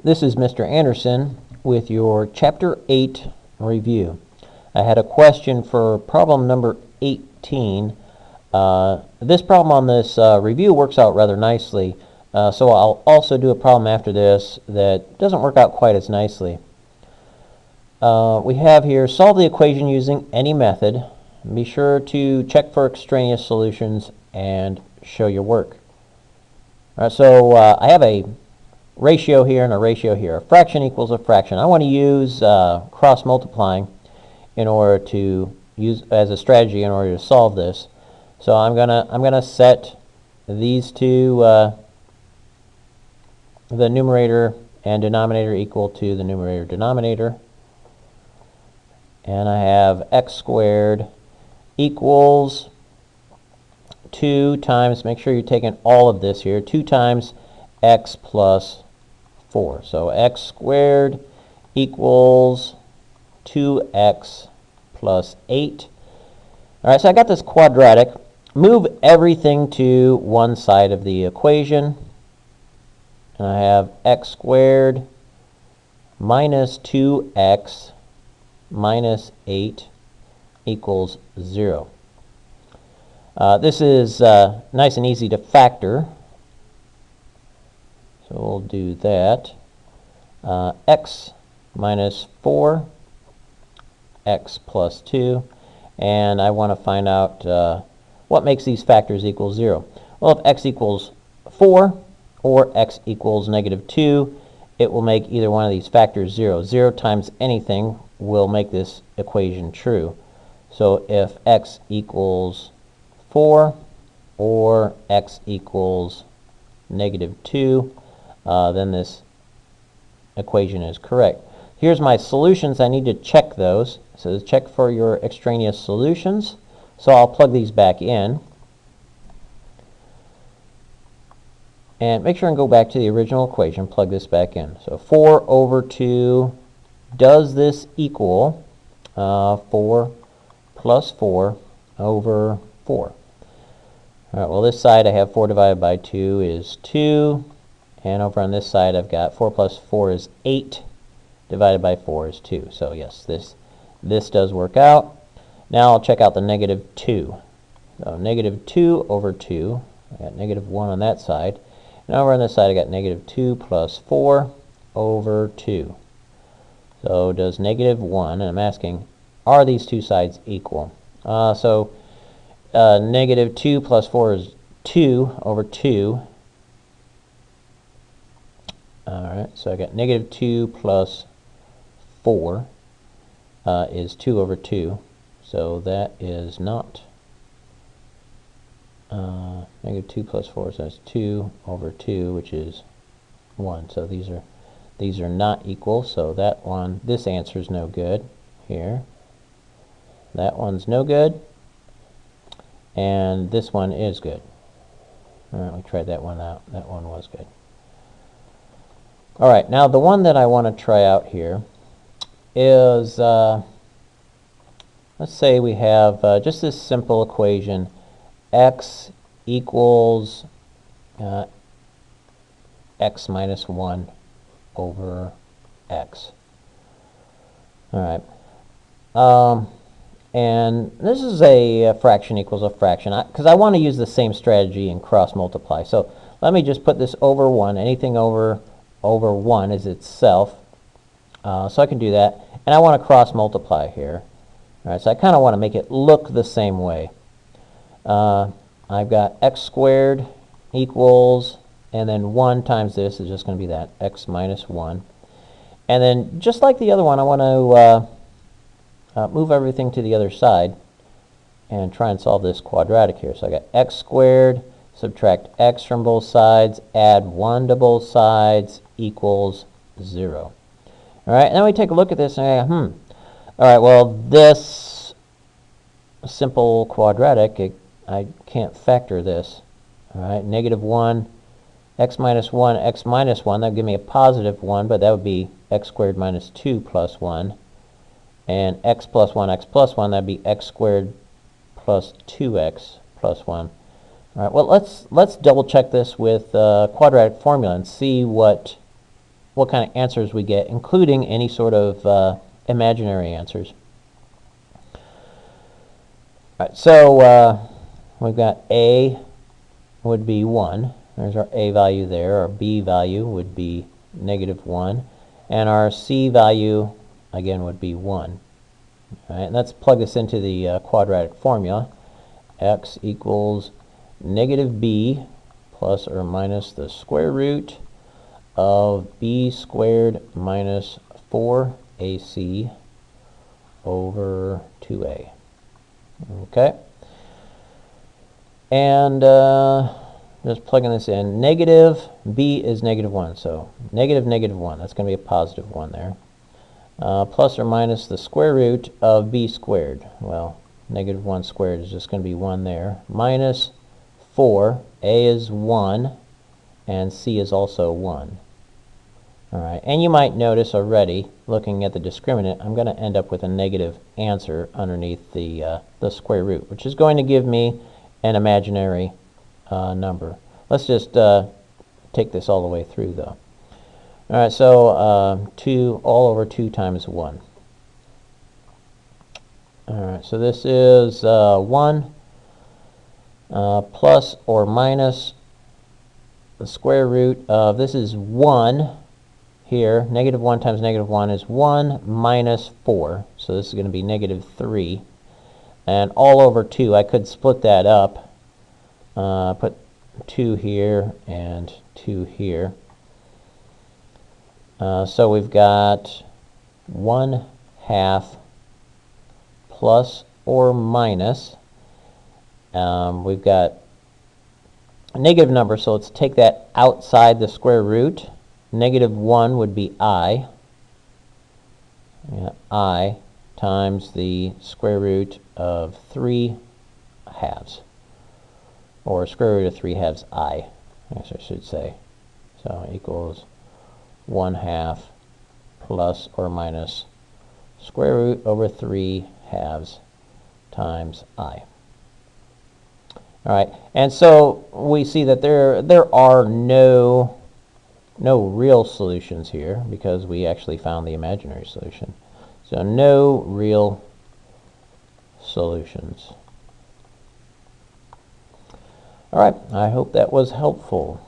This is Mr. Anderson with your Chapter 8 review. I had a question for problem number 18. This problem on this review works out rather nicely, so I'll also do a problem after this that doesn't work out quite as nicely. We have here, solve the equation using any method. Be sure to check for extraneous solutions and show your work. All right, so I have a ratio here and a ratio here. A fraction equals a fraction. I want to use cross multiplying in order to use as a strategy in order to solve this. So I'm gonna set these two, the numerator and denominator equal to the numerator denominator, and I have x squared equals 2 times, make sure you're taking all of this here, 2 times x plus 4. So x squared equals 2x plus 8. All right, so I got this quadratic. Move everything to one side of the equation. And I have x squared minus 2x minus 8 equals 0. This is nice and easy to factor. So we'll do that. X minus 4, x plus 2. And I want to find out what makes these factors equal 0. Well, if x equals 4 or x equals negative 2, it will make either one of these factors 0. 0 times anything will make this equation true. So if x equals 4 or x equals negative 2, then this equation is correct. Here's my solutions. I need to check those. It says check for your extraneous solutions. So I'll plug these back in. And make sure and go back to the original equation. Plug this back in. So 4 over 2, does this equal 4 plus 4 over 4? All right, well, this side I have 4 divided by 2 is 2. And over on this side I've got 4 plus 4 is 8. Divided by 4 is 2. So yes, this does work out. Now I'll check out the negative 2. So negative 2 over 2. I got negative 1 on that side. And over on this side I got negative 2 plus 4 over 2. So does negative 1, and I'm asking, are these two sides equal? Negative 2 plus 4 is 2 over 2. Alright, so I got negative 2 plus 4 is 2 over 2. So that is not negative 2 plus 4, so that's 2 over 2, which is 1. So these are not equal, so that one, this answer is no good here. That one's no good. And this one is good. Alright, we tried that one out. That one was good. Alright, now the one that I want to try out here is, let's say we have just this simple equation, x equals x minus 1 over x. Alright. And this is a fraction equals a fraction, because I want to use the same strategy and cross multiply. So let me just put this over 1. Anything over 1 is itself. So I can do that. And I want to cross multiply here. All right, so I kind of want to make it look the same way. I've got x squared equals, and then 1 times this is just going to be that, x minus 1. And then just like the other one, I want to move everything to the other side and try and solve this quadratic here. So I got x squared, subtract x from both sides, add 1 to both sides, equals 0. All right, and then we take a look at this and I go, all right, well, this simple quadratic, I can't factor this. All right, negative 1, x minus 1, x minus 1, that would give me a positive 1, but that would be x squared minus 2 plus 1. And x plus 1, that would be x squared plus 2x plus 1. All right, well, let's double check this with quadratic formula and see what what kind of answers we get, including any sort of imaginary answers. All right, so we've got A would be 1. There's our A value there. Our B value would be -1. And our C value, again, would be 1. All right, and let's plug this into the quadratic formula. X equals -b plus or minus the square root of b squared minus 4ac over 2a. Okay? And just plugging this in. Negative b is -1, so -1. That's going to be a positive 1 there. Plus or minus the square root of b squared. Well, -1 squared is just going to be 1 there. Minus 4. A is 1, and C is also 1. All right, and you might notice already, looking at the discriminant, I'm going to end up with a negative answer underneath the square root, which is going to give me an imaginary number. Let's just take this all the way through, though. All right, so 2 all over 2 times 1. All right, so this is 1 plus or minus the square root of, this is 1 here. -1 times -1 is 1 minus 4. So this is going to be -3. And all over 2, I could split that up. Put 2 here and 2 here. So we've got 1/2 plus or minus. We've got a negative number, so let's take that outside the square root. -1 would be I. I times the square root of 3/2. Or square root of 3/2 I, guess I should say. So equals 1/2 plus or minus square root over 3/2 times I. All right, and so we see that there are no real solutions here because we actually found the imaginary solution. So no real solutions. All right, I hope that was helpful.